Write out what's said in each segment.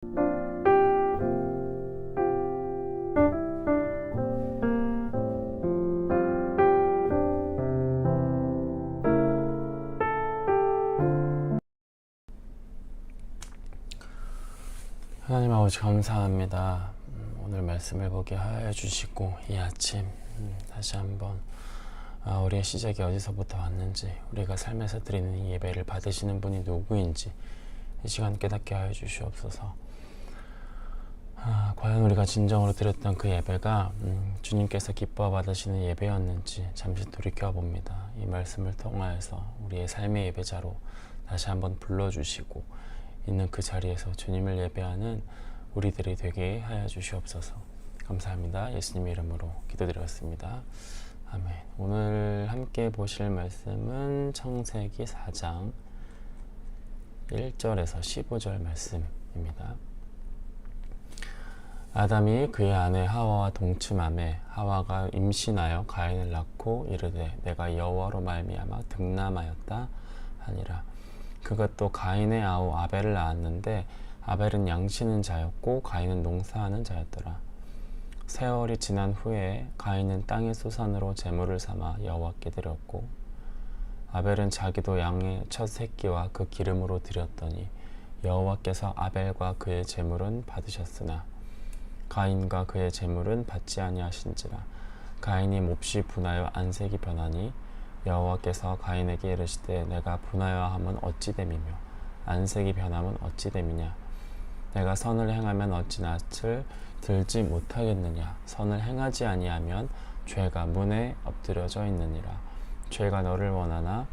하나님 아버지 감사합니다. 오늘 말씀을 보게 하여 주시고 이 아침 다시 한번 우리의 시작이 어디서부터 왔는지, 우리가 삶에서 드리는 이 예배를 받으시는 분이 누구인지 이 시간 깨닫게 하여 주시옵소서. 과연 우리가 진정으로 드렸던 그 예배가 주님께서 기뻐 받으시는 예배였는지 잠시 돌이켜봅니다. 이 말씀을 통하여서 우리의 삶의 예배자로 다시 한번 불러주시고 있는 그 자리에서 주님을 예배하는 우리들이 되게 하여 주시옵소서. 감사합니다. 예수님의 이름으로 기도드렸습니다. 아멘. 오늘 함께 보실 말씀은 창세기 4장 1절에서 15절 말씀입니다. 아담이 그의 아내 하와와 동침하매 하와가 임신하여 가인을 낳고 이르되 내가 여호와로 말미암아 득남하였다 하니라. 그가 또 가인의 아우 아벨을 낳았는데 아벨은 양치는 자였고 가인은 농사하는 자였더라. 세월이 지난 후에 가인은 땅의 소산으로 제물을 삼아 여호와께 드렸고 아벨은 자기도 양의 첫 새끼와 그 기름으로 드렸더니 여호와께서 아벨과 그의 제물은 받으셨으나 가인과 그의 제물은 받지 아니하신지라. 가인이 몹시 분하여 안색이 변하니 여호와께서 가인에게 이르시되 내가 분하여함은 어찌 됨이며 안색이 변함은 어찌 됨이냐. 내가 선을 행하면 어찌 낯을 들지 못하겠느냐. 선을 행하지 아니하면 죄가 문에 엎드려져 있느니라. 죄가 너를 원하나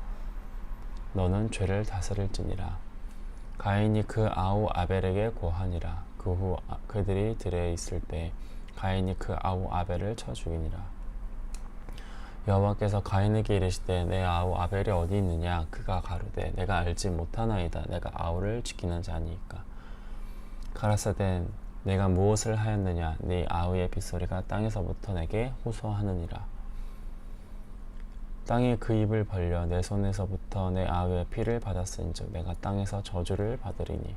너는 죄를 다스릴지니라. 가인이 그 아우 아벨에게 고하니라. 그 후 그들이 들에 있을 때 가인이 그 아우 아벨을 쳐 죽이니라. 여호와께서 가인에게 이르시되 내 아우 아벨이 어디 있느냐. 그가 가로되 내가 알지 못하나이다. 내가 아우를 지키는 자니까. 가라사대 내가 무엇을 하였느냐. 네 아우의 빗소리가 땅에서부터 내게 호소하느니라. 땅이 그 입을 벌려 내 손에서부터 내 아우의 피를 받았은즉 내가 땅에서 저주를 받으리니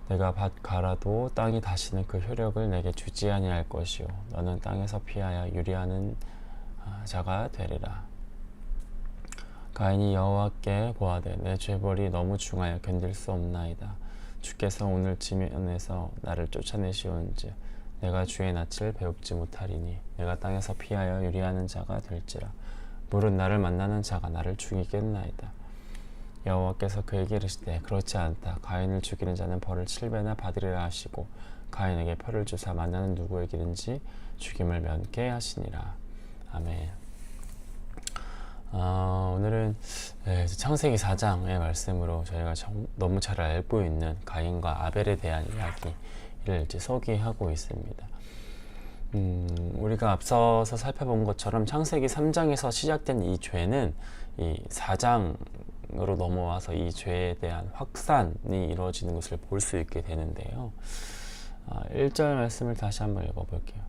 내가 밭 갈아도 땅이 다시는 그 효력을 내게 주지 아니할 것이요 너는 땅에서 피하여 유리하는 자가 되리라. 가인이 여호와께 고하되 내 죄벌이 너무 중하여 견딜 수 없나이다. 주께서 오늘 지면에서 나를 쫓아내시온즉 내가 주의 낯을 배웁지 못하리니 내가 땅에서 피하여 유리하는 자가 될지라. 물은 나를 만나는 자가 나를 죽이겠나이다. 여호와께서 그에게 이르시되 그렇지 않다. 가인을 죽이는 자는 벌을 7배나 받으리라 하시고 가인에게 표를 주사 만나는 누구에게든지 죽임을 면케 하시니라. 아멘. 오늘은 창세기 4장의 말씀으로 저희가 너무 잘 알고 있는 가인과 아벨에 대한 이야기를 이제 소개하고 있습니다. 우리가 앞서서 살펴본 것처럼 창세기 3장에서 시작된 이 죄는 이 4장으로 넘어와서 이 죄에 대한 확산이 이루어지는 것을 볼 수 있게 되는데요. 1절 말씀을 다시 한번 읽어볼게요.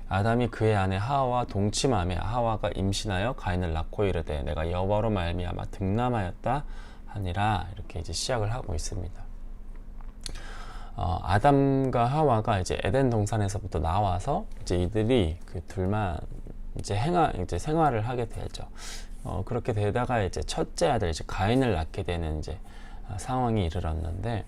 아담이 그의 아내 하와와 동침하며 하와가 임신하여 가인을 낳고 이르되 내가 여호와로 말미암아 득남하였다 하니라. 이렇게 이제 시작을 하고 있습니다. 아담과 하와가 이제 에덴 동산에서부터 나와서 이제 이들이 그 둘만 이제 생활을 하게 되죠. 그렇게 되다가 이제 첫째 아들 이제 가인을 낳게 되는 이제 상황이 이르렀는데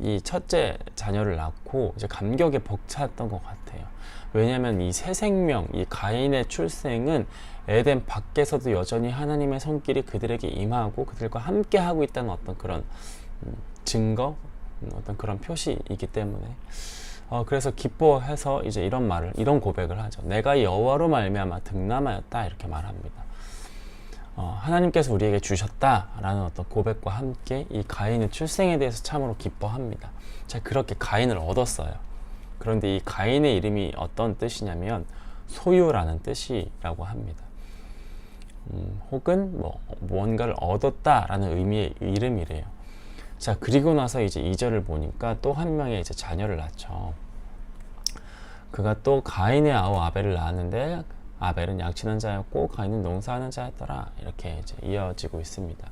이 첫째 자녀를 낳고 이제 감격에 벅찼던 것 같아요. 왜냐하면 이 새 생명, 이 가인의 출생은 에덴 밖에서도 여전히 하나님의 손길이 그들에게 임하고 그들과 함께 하고 있다는 어떤 그런 증거, 어떤 그런 표시이기 때문에 그래서 기뻐해서 이제 이런 고백을 하죠. 내가 여호와로 말미암아 득남하였다 이렇게 말합니다. 하나님께서 우리에게 주셨다라는 어떤 고백과 함께 이 가인의 출생에 대해서 참으로 기뻐합니다. 자, 그렇게 가인을 얻었어요. 그런데 이 가인의 이름이 어떤 뜻이냐면 소유라는 뜻이라고 합니다. 혹은 뭔가를 얻었다라는 의미의 이름이래요. 자, 그리고 나서 이제 2절을 보니까 또 한 명의 이제 자녀를 낳죠. 그가 또 가인의 아우 아벨을 낳았는데 아벨은 양치는 자였고 가인은 농사하는 자였더라. 이렇게 이제 이어지고 있습니다.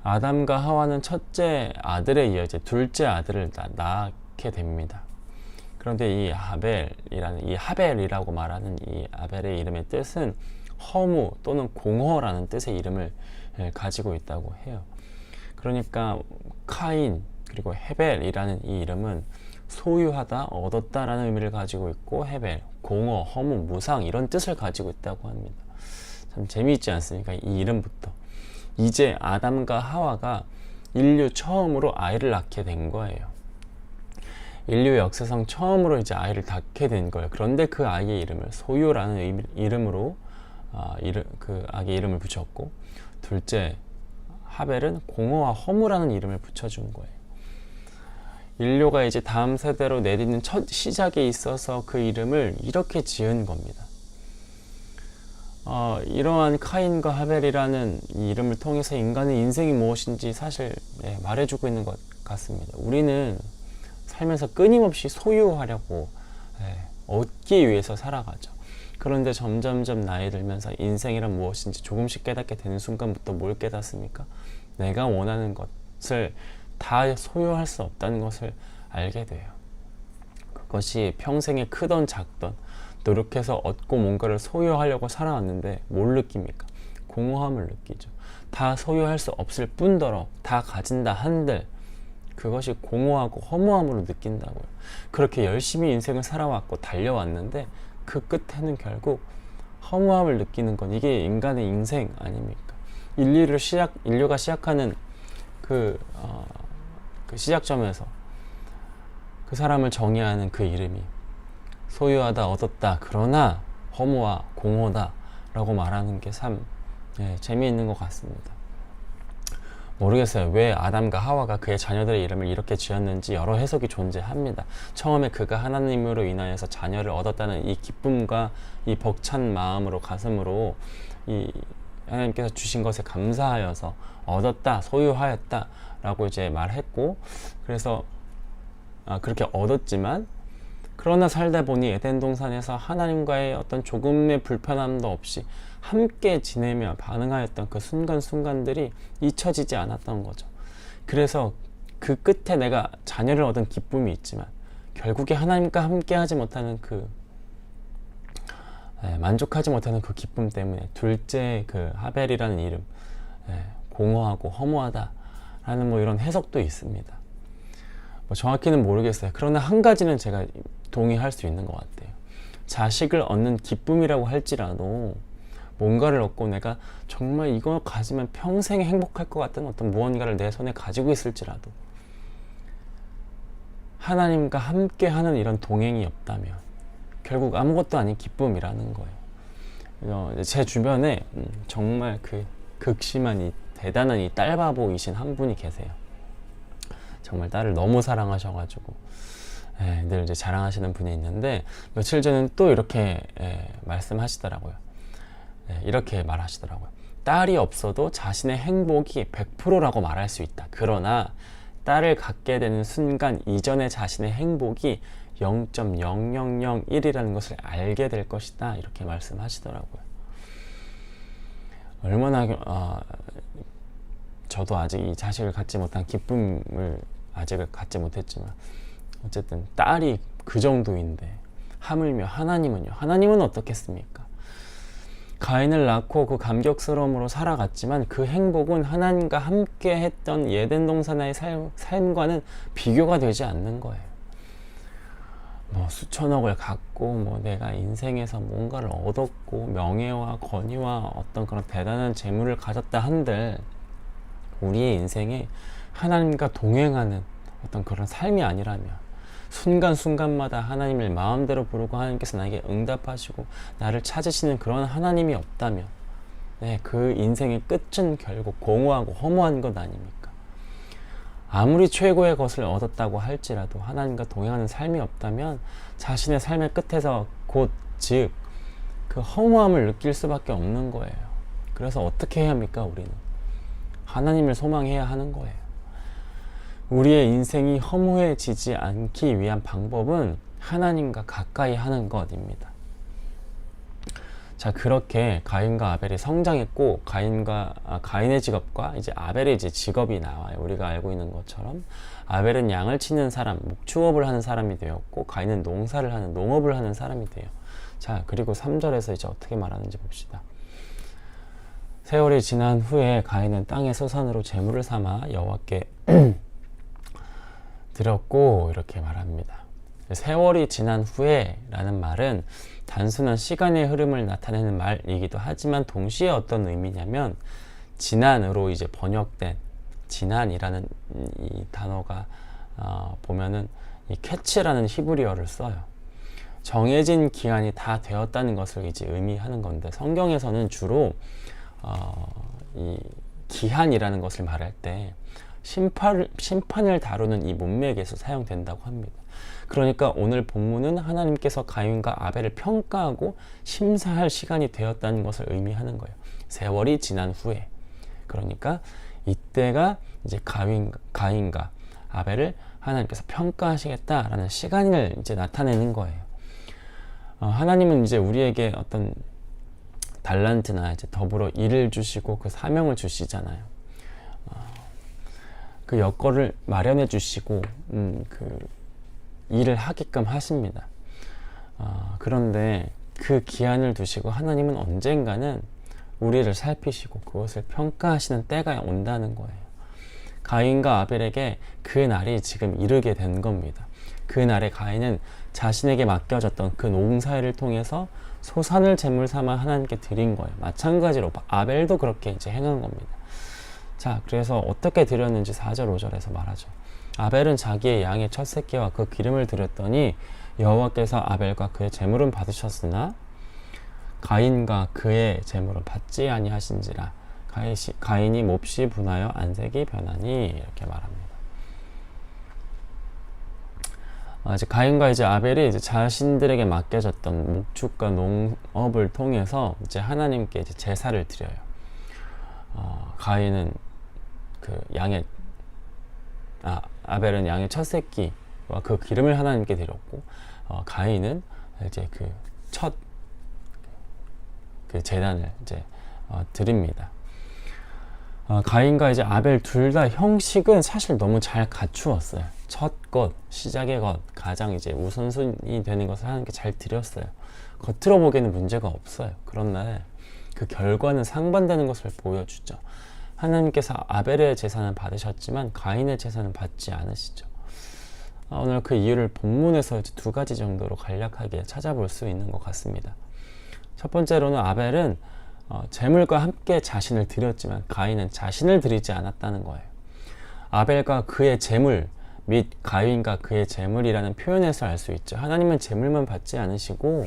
아담과 하와는 첫째 아들에 이어 이제 둘째 아들을 낳게 됩니다. 그런데 이 하벨이라고 말하는 이 아벨의 이름의 뜻은 허무 또는 공허라는 뜻의 이름을 가지고 있다고 해요. 그러니까 카인 그리고 헤벨이라는 이 이름은 소유하다, 얻었다라는 의미를 가지고 있고, 헤벨, 공허, 허무, 무상 이런 뜻을 가지고 있다고 합니다. 참 재미있지 않습니까? 이 이름부터. 이제 아담과 하와가 인류 처음으로 아이를 낳게 된 거예요. 인류 역사상 처음으로 이제 아이를 낳게 된 거예요. 그런데 그 아이의 이름을 소유라는 이름으로 그 아기의 이름을 붙였고, 둘째 하벨은 공허와 허무라는 이름을 붙여준 거예요. 인류가 이제 다음 세대로 내딛는 첫 시작에 있어서 그 이름을 이렇게 지은 겁니다. 이러한 카인과 하벨이라는 이 이름을 통해서 인간의 인생이 무엇인지 사실 말해주고 있는 것 같습니다. 우리는 살면서 끊임없이 소유하려고 얻기 위해서 살아가죠. 그런데 점점점 나이 들면서 인생이란 무엇인지 조금씩 깨닫게 되는 순간부터 뭘 깨닫습니까? 내가 원하는 것을 다 소유할 수 없다는 것을 알게 돼요. 그것이 평생에 크던 작던 노력해서 얻고 뭔가를 소유하려고 살아왔는데 뭘 느낍니까? 공허함을 느끼죠. 다 소유할 수 없을 뿐더러 다 가진다 한들 그것이 공허하고 허무함으로 느낀다고요. 그렇게 열심히 인생을 살아왔고 달려왔는데 그 끝에는 결국 허무함을 느끼는 건 이게 인간의 인생 아닙니까? 인류가 시작하는 그 시작점에서 그 사람을 정의하는 그 이름이 소유하다, 얻었다, 그러나 허무와 공허다 라고 말하는 게 참 재미있는 것 같습니다. 모르겠어요. 왜 아담과 하와가 그의 자녀들의 이름을 이렇게 지었는지 여러 해석이 존재합니다. 처음에 그가 하나님으로 인하여서 자녀를 얻었다는 이 기쁨과 이 벅찬 마음으로 가슴으로 이 하나님께서 주신 것에 감사하여서 얻었다, 소유하였다 라고 이제 말했고, 그래서 그렇게 얻었지만 그러나 살다 보니 에덴 동산에서 하나님과의 어떤 조금의 불편함도 없이 함께 지내며 반응하였던 그 순간순간들이 잊혀지지 않았던 거죠. 그래서 그 끝에 내가 자녀를 얻은 기쁨이 있지만 결국에 하나님과 함께 하지 못하는 만족하지 못하는 그 기쁨 때문에 둘째 그 하벨이라는 이름, 공허하고 허무하다라는 뭐 이런 해석도 있습니다. 뭐 정확히는 모르겠어요. 그러나 한 가지는 제가 동의할 수 있는 것 같아요. 자식을 얻는 기쁨이라고 할지라도 뭔가를 얻고 내가 정말 이거 가지면 평생 행복할 것 같은 어떤 무언가를 내 손에 가지고 있을지라도 하나님과 함께하는 이런 동행이 없다면 결국 아무것도 아닌 기쁨이라는 거예요. 제 주변에 정말 그 극심한 이 대단한 이 딸바보이신 한 분이 계세요. 정말 딸을 너무 사랑하셔가지고 늘 이제 자랑하시는 분이 있는데 며칠 전엔 또 이렇게 말씀하시더라고요. 이렇게 말하시더라고요. 딸이 없어도 자신의 행복이 100%라고 말할 수 있다. 그러나 딸을 갖게 되는 순간 이전의 자신의 행복이 0.0001이라는 것을 알게 될 것이다. 이렇게 말씀하시더라고요. 얼마나 저도 아직 이 자식을 갖지 못한 기쁨을 아직을 갖지 못했지만 어쨌든 딸이 그 정도인데 하물며 하나님은요? 하나님은 어떻겠습니까? 가인을 낳고 그 감격스러움으로 살아갔지만 그 행복은 하나님과 함께 했던 에덴 동산의 삶과는 비교가 되지 않는 거예요. 뭐 수천억을 갖고 뭐 내가 인생에서 뭔가를 얻었고 명예와 권위와 어떤 그런 대단한 재물을 가졌다 한들 우리의 인생에 하나님과 동행하는 어떤 그런 삶이 아니라면 순간순간마다 하나님을 마음대로 부르고 하나님께서 나에게 응답하시고 나를 찾으시는 그런 하나님이 없다면 그 인생의 끝은 결국 공허하고 허무한 것 아닙니까? 아무리 최고의 것을 얻었다고 할지라도 하나님과 동행하는 삶이 없다면 자신의 삶의 끝에서 즉 그 허무함을 느낄 수밖에 없는 거예요. 그래서 어떻게 해야 합니까? 우리는 하나님을 소망해야 하는 거예요. 우리의 인생이 허무해지지 않기 위한 방법은 하나님과 가까이 하는 것입니다. 자, 그렇게 가인과 아벨이 성장했고 가인의 직업과 이제 아벨의 이제 직업이 나와요. 우리가 알고 있는 것처럼 아벨은 양을 치는 사람, 목축업을 하는 사람이 되었고 가인은 농업을 하는 사람이 돼요. 자, 그리고 3절에서 이제 어떻게 말하는지 봅시다. 세월이 지난 후에 가인은 땅의 소산으로 제물을 삼아 여호와께 드렸고, 이렇게 말합니다. 세월이 지난 후에 라는 말은 단순한 시간의 흐름을 나타내는 말이기도 하지만 동시에 어떤 의미냐면 지난으로 이제 번역된 지난이라는 이 단어가 보면은 이 캐치라는 히브리어를 써요. 정해진 기한이 다 되었다는 것을 이제 의미하는 건데, 성경에서는 주로 이 기한이라는 것을 말할 때 심판을 다루는 이 문맥에서 사용된다고 합니다. 그러니까 오늘 본문은 하나님께서 가인과 아벨을 평가하고 심사할 시간이 되었다는 것을 의미하는 거예요. 세월이 지난 후에. 그러니까 이때가 이제 가인과 아벨을 하나님께서 평가하시겠다라는 시간을 이제 나타내는 거예요. 하나님은 이제 우리에게 어떤 달란트나 이제 더불어 일을 주시고 그 사명을 주시잖아요. 그 여건을 마련해 주시고 그 일을 하게끔 하십니다. 그런데 그 기한을 두시고 하나님은 언젠가는 우리를 살피시고 그것을 평가하시는 때가 온다는 거예요. 가인과 아벨에게 그 날이 지금 이르게 된 겁니다. 그 날에 가인은 자신에게 맡겨졌던 그 농사일을 통해서 소산을 제물 삼아 하나님께 드린 거예요. 마찬가지로 아벨도 그렇게 이제 행한 겁니다. 자, 그래서 어떻게 드렸는지 4절 5절에서 말하죠. 아벨은 자기의 양의 첫 새끼와 그 기름을 드렸더니 여호와께서 아벨과 그의 제물은 받으셨으나 가인과 그의 제물은 받지 아니하신지라. 가인이 몹시 분하여 안색이 변하니, 이렇게 말합니다. 이제 가인과 이제 아벨이 이제 자신들에게 맡겨졌던 목축과 농업을 통해서 이제 하나님께 이제 제사를 드려요. 가인은 그 아벨은 양의 첫 새끼와 그 기름을 하나님께 드렸고, 가인은 이제 그 첫 그 제단을 이제 드립니다. 가인과 이제 아벨 둘 다 형식은 사실 너무 잘 갖추었어요. 첫 것, 시작의 것, 가장 이제 우선순위 되는 것을 하나님께 잘 드렸어요. 겉으로 보기에는 문제가 없어요. 그런데 그 결과는 상반되는 것을 보여주죠. 하나님께서 아벨의 제사는 받으셨지만 가인의 제사는 받지 않으시죠. 오늘 그 이유를 본문에서 이제 두 가지 정도로 간략하게 찾아볼 수 있는 것 같습니다. 첫 번째로는 아벨은 제물과 함께 자신을 드렸지만 가인은 자신을 드리지 않았다는 거예요. 아벨과 그의 제물 및 가인과 그의 제물이라는 표현에서 알 수 있죠. 하나님은 제물만 받지 않으시고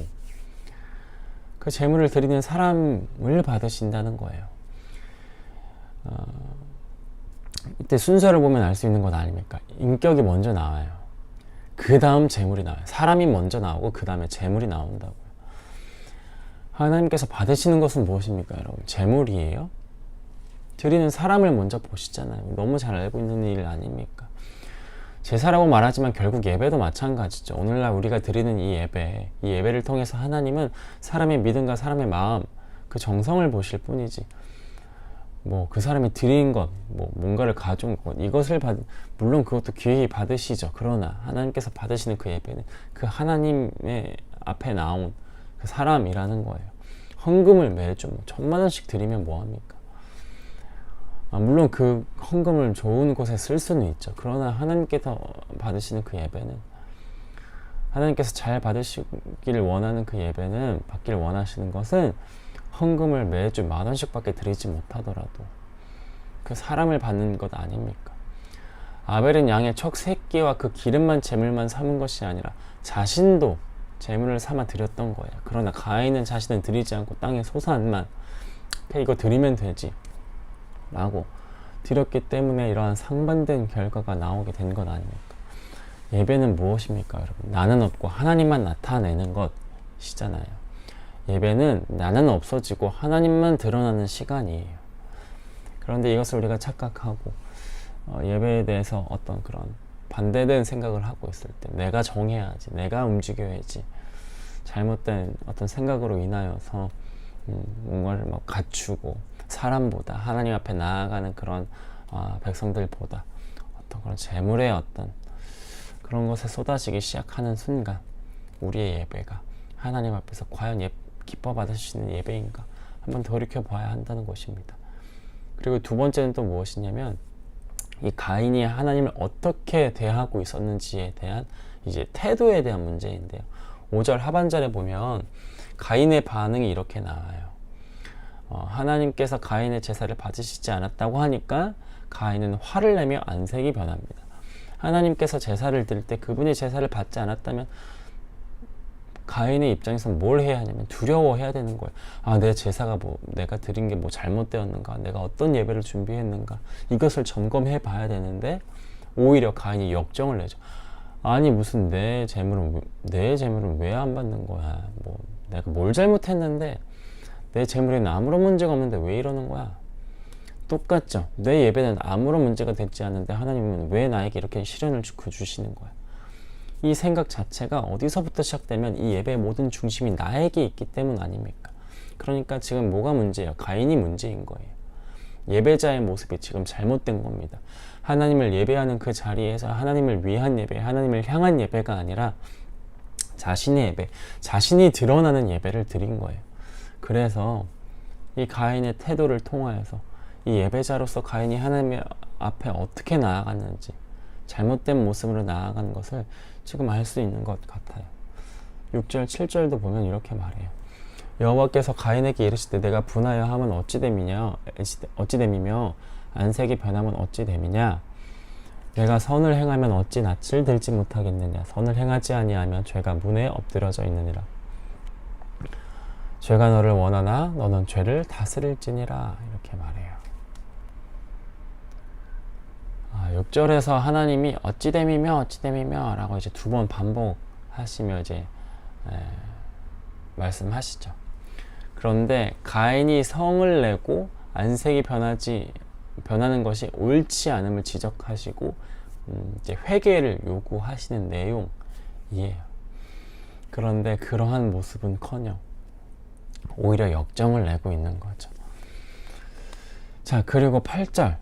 그 제물을 드리는 사람을 받으신다는 거예요. 이때 순서를 보면 알 수 있는 것 아닙니까? 인격이 먼저 나와요. 그 다음 제물이 나와요. 사람이 먼저 나오고 그 다음에 제물이 나온다고요. 하나님께서 받으시는 것은 무엇입니까, 여러분? 제물이에요? 드리는 사람을 먼저 보시잖아요. 너무 잘 알고 있는 일 아닙니까? 제사라고 말하지만 결국 예배도 마찬가지죠. 오늘날 우리가 드리는 이 예배를 통해서 하나님은 사람의 믿음과 사람의 마음, 그 정성을 보실 뿐이지, 뭐 그 사람이 드린 것, 뭐 뭔가를 가져온 것, 이것을 물론 그것도 귀히 받으시죠. 그러나 하나님께서 받으시는 그 예배는 그 하나님의 앞에 나온 그 사람이라는 거예요. 헌금을 매주 1,000만 원씩 드리면 뭐합니까? 물론 그 헌금을 좋은 곳에 쓸 수는 있죠. 그러나 하나님께서 받으시는 그 예배는, 하나님께서 잘 받으시기를 원하는 그 예배는, 받기를 원하시는 것은 헌금을 매주 10,000원씩 밖에 드리지 못하더라도 그 사람을 받는 것 아닙니까? 아벨은 양의 첫 새끼와 그 기름만 제물만 삼은 것이 아니라 자신도 제물을 삼아 드렸던 거예요. 그러나 가인은 자신은 드리지 않고 땅의 소산만, 이거 드리면 되지 라고 드렸기 때문에 이러한 상반된 결과가 나오게 된 것 아닙니까? 예배는 무엇입니까, 여러분? 나는 없고 하나님만 나타내는 것이잖아요. 예배는 나는 없어지고 하나님만 드러나는 시간이에요. 그런데 이것을 우리가 착각하고 예배에 대해서 어떤 그런 반대된 생각을 하고 있을 때, 내가 정해야지, 내가 움직여야지, 잘못된 어떤 생각으로 인하여서 뭔가를 막 갖추고 사람보다 하나님 앞에 나아가는 그런 백성들보다 어떤 그런 재물의 어떤 그런 것에 쏟아지기 시작하는 순간 우리의 예배가 하나님 앞에서 과연 기뻐 받으시는 예배인가 한번 돌이켜 봐야 한다는 것입니다. 그리고 두 번째는 또 무엇이냐면 이 가인이 하나님을 어떻게 대하고 있었는지에 대한 이제 태도에 대한 문제인데요. 5절 하반절에 보면 가인의 반응이 이렇게 나와요. 하나님께서 가인의 제사를 받으시지 않았다고 하니까 가인은 화를 내며 안색이 변합니다. 하나님께서 제사를 드릴 때 그분이 제사를 받지 않았다면 가인의 입장에서는 뭘 해야 하냐면 두려워해야 되는 거예요. 내 제사가 내가 드린 게 잘못되었는가, 내가 어떤 예배를 준비했는가, 이것을 점검해 봐야 되는데 오히려 가인이 역정을 내죠. 아니 무슨 내 재물은 왜 안 받는 거야? 내가 뭘 잘못했는데 내 재물에는 아무런 문제가 없는데 왜 이러는 거야? 똑같죠. 내 예배는 아무런 문제가 되지 않는데 하나님은 왜 나에게 이렇게 시련을 주시는 거야? 이 생각 자체가 어디서부터 시작되면 이 예배의 모든 중심이 나에게 있기 때문 아닙니까? 그러니까 지금 뭐가 문제예요? 가인이 문제인 거예요. 예배자의 모습이 지금 잘못된 겁니다. 하나님을 예배하는 그 자리에서 하나님을 위한 예배, 하나님을 향한 예배가 아니라 자신의 예배, 자신이 드러나는 예배를 드린 거예요. 그래서 이 가인의 태도를 통하여서 이 예배자로서 가인이 하나님 앞에 어떻게 나아갔는지 잘못된 모습으로 나아간 것을 지금 알 수 있는 것 같아요. 6절, 7절도 보면 이렇게 말해요. 여호와께서 가인에게 이르시되 내가 분하여 함은 어찌 됨이며 안색이 변함은 어찌 됨이냐. 내가 선을 행하면 어찌 낯을 들지 못하겠느냐. 선을 행하지 아니하면 죄가 문에 엎드러져 있느니라. 죄가 너를 원하나 너는 죄를 다스릴지니라. 이렇게 말해요. 6절에서 하나님이 어찌 됨이며 라고 이제 두 번 반복하시며 이제 말씀하시죠. 그런데 가인이 성을 내고 안색이 변하는 것이 옳지 않음을 지적하시고 이제 회개를 요구하시는 내용이에요. 그런데 그러한 모습은커녕 오히려 역정을 내고 있는 거죠. 자, 그리고 8절.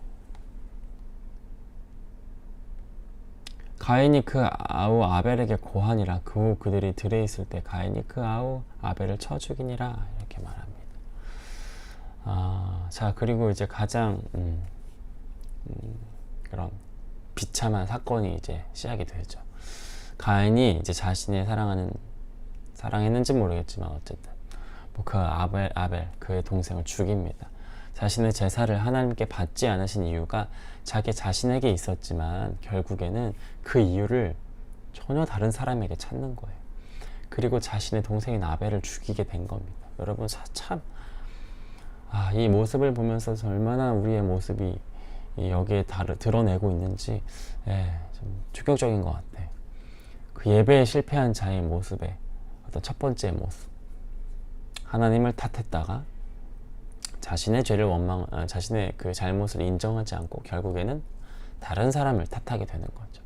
가인이 그 아우 아벨에게 고하니라. 그 후 그들이 들에 있을 때 가인이 그 아우 아벨을 쳐 죽이니라. 이렇게 말합니다. 자, 그리고 이제 가장 그런 비참한 사건이 이제 시작이 되죠. 가인이 이제 자신의 사랑했는지 모르겠지만 어쨌든 그 아벨 그의 동생을 죽입니다. 자신의 제사를 하나님께 받지 않으신 이유가 자기 자신에게 있었지만 결국에는 그 이유를 전혀 다른 사람에게 찾는 거예요. 그리고 자신의 동생인 아벨을 죽이게 된 겁니다. 여러분 참 이 모습을 보면서 얼마나 우리의 모습이 여기에 드러내고 있는지 좀 충격적인 것 같아요. 그 예배에 실패한 자의 모습의 어떤 첫 번째 모습, 하나님을 탓했다가 자신의 자신의 그 잘못을 인정하지 않고 결국에는 다른 사람을 탓하게 되는 거죠.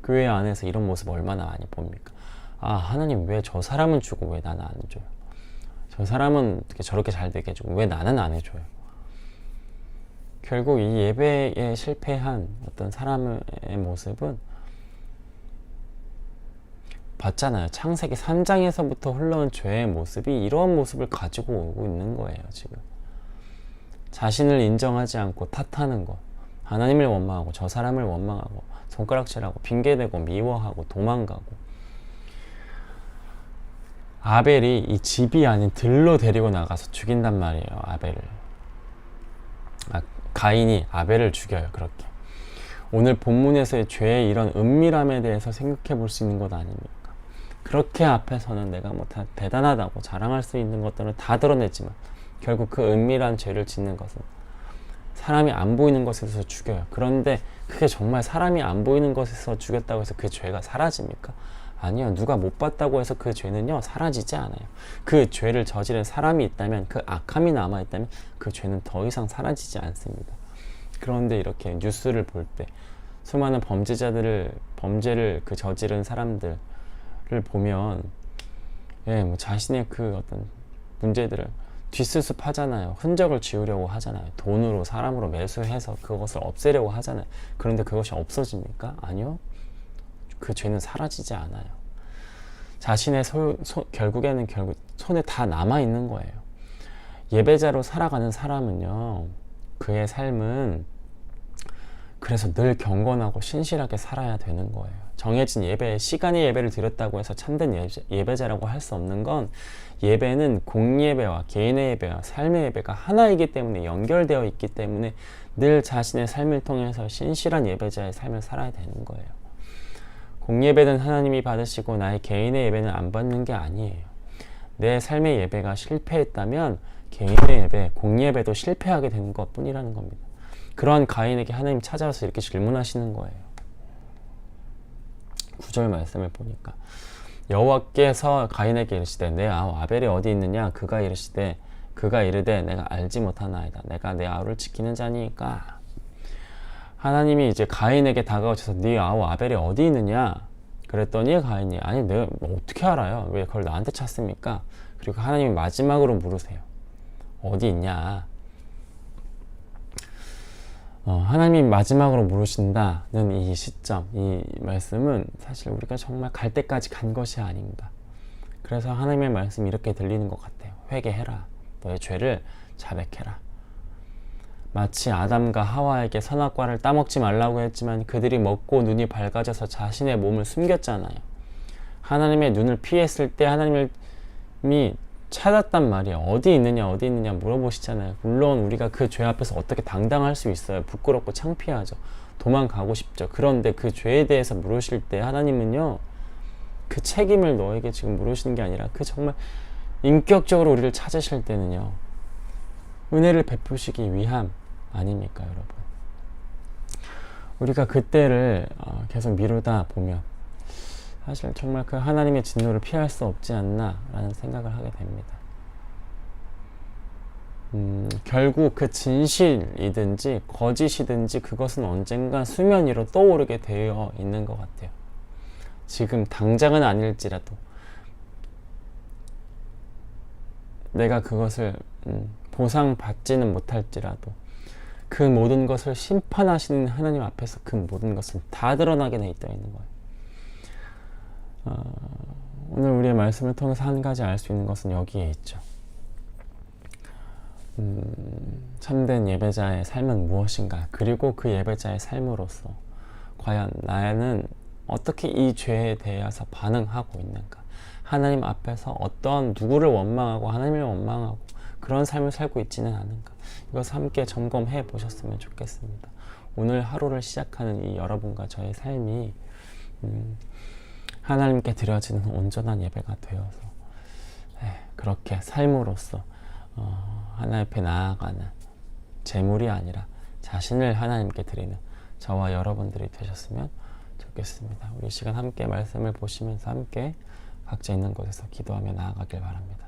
교회 안에서 이런 모습 얼마나 많이 봅니까? 하나님 왜 저 사람은 주고 왜 나는 안 줘요? 저 사람은 어떻게 저렇게 잘 되게 해주고 왜 나는 안 해줘요? 결국 이 예배에 실패한 어떤 사람의 모습은 봤잖아요. 창세기 3장에서부터 흘러온 죄의 모습이 이러한 모습을 가지고 오고 있는 거예요. 지금 자신을 인정하지 않고 탓하는 것, 하나님을 원망하고 저 사람을 원망하고 손가락질하고 핑계대고 미워하고 도망가고, 아벨이 이 집이 아닌 들로 데리고 나가서 죽인단 말이에요. 아벨을. 가인이 아벨을 죽여요. 그렇게. 오늘 본문에서의 죄의 이런 은밀함에 대해서 생각해 볼 수 있는 것 아닙니까? 그렇게 앞에서는 내가 다 대단하다고 자랑할 수 있는 것들은 다 드러냈지만 결국 그 은밀한 죄를 짓는 것은 사람이 안 보이는 것에서 죽여요. 그런데 그게 정말 사람이 안 보이는 것에서 죽였다고 해서 그 죄가 사라집니까? 아니요. 누가 못 봤다고 해서 그 죄는요 사라지지 않아요. 그 죄를 저지른 사람이 있다면, 그 악함이 남아있다면 그 죄는 더 이상 사라지지 않습니다. 그런데 이렇게 뉴스를 볼 때 수많은 범죄를 저지른 사람들을 보면 자신의 그 어떤 문제들을 뒷수습 하잖아요. 흔적을 지우려고 하잖아요. 돈으로 사람으로 매수해서 그것을 없애려고 하잖아요. 그런데 그것이 없어집니까? 아니요. 그 죄는 사라지지 않아요. 자신의 결국에는 손에 다 남아있는 거예요. 예배자로 살아가는 사람은요, 그의 삶은 그래서 늘 경건하고 신실하게 살아야 되는 거예요. 정해진 예배, 시간의 예배를 드렸다고 해서 참된 예배자라고 할 수 없는 건, 예배는 공예배와 개인의 예배와 삶의 예배가 하나이기 때문에, 연결되어 있기 때문에 늘 자신의 삶을 통해서 신실한 예배자의 삶을 살아야 되는 거예요. 공예배는 하나님이 받으시고 나의 개인의 예배는 안 받는 게 아니에요. 내 삶의 예배가 실패했다면 개인의 예배, 공예배도 실패하게 되는 것 뿐이라는 겁니다. 그러한 가인에게 하나님 찾아와서 이렇게 질문하시는 거예요. 9절 말씀을 보니까 여호와께서 가인에게 이르시되 내 아우 아벨이 어디 있느냐? 그가 이르되 내가 알지 못하나이다. 내가 내 아우를 지키는 자니까. 하나님이 이제 가인에게 다가오셔서 네 아우 아벨이 어디 있느냐? 그랬더니 가인이 아니 내가 어떻게 알아요? 왜 그걸 나한테 찾습니까? 그리고 하나님이 마지막으로 물으세요. 어디 있냐? 하나님이 마지막으로 물으신다는 이 시점, 이 말씀은 사실 우리가 정말 갈 때까지 간 것이 아닌가. 그래서 하나님의 말씀이 이렇게 들리는 것 같아요. 회개해라. 너의 죄를 자백해라. 마치 아담과 하와에게 선악과를 따먹지 말라고 했지만 그들이 먹고 눈이 밝아져서 자신의 몸을 숨겼잖아요. 하나님의 눈을 피했을 때 하나님이 찾았단 말이에요. 어디 있느냐 물어보시잖아요. 물론 우리가 그 죄 앞에서 어떻게 당당할 수 있어요. 부끄럽고 창피하죠. 도망가고 싶죠. 그런데 그 죄에 대해서 물으실 때 하나님은요, 그 책임을 너에게 지금 물으시는 게 아니라 그 정말 인격적으로 우리를 찾으실 때는요, 은혜를 베푸시기 위함 아닙니까, 여러분? 우리가 그때를 계속 미루다 보면 사실 정말 그 하나님의 진노를 피할 수 없지 않나 라는 생각을 하게 됩니다. 결국 그 진실이든지 거짓이든지 그것은 언젠가 수면 위로 떠오르게 되어 있는 것 같아요. 지금 당장은 아닐지라도 내가 그것을 보상받지는 못할지라도 그 모든 것을 심판하시는 하나님 앞에서 그 모든 것은 다 드러나게 돼 있는 거예요. 오늘 우리의 말씀을 통해서 한 가지 알 수 있는 것은 여기에 있죠. 참된 예배자의 삶은 무엇인가? 그리고 그 예배자의 삶으로서 과연 나는 어떻게 이 죄에 대해서 반응하고 있는가? 하나님 앞에서 어떤 누구를 원망하고 하나님을 원망하고 그런 삶을 살고 있지는 않은가? 이것을 함께 점검해 보셨으면 좋겠습니다. 오늘 하루를 시작하는 이 여러분과 저의 삶이 하나님께 드려지는 온전한 예배가 되어서 그렇게 삶으로써 하나님 앞에 나아가는 재물이 아니라 자신을 하나님께 드리는 저와 여러분들이 되셨으면 좋겠습니다. 우리 시간 함께 말씀을 보시면서 함께 각자 있는 곳에서 기도하며 나아가길 바랍니다.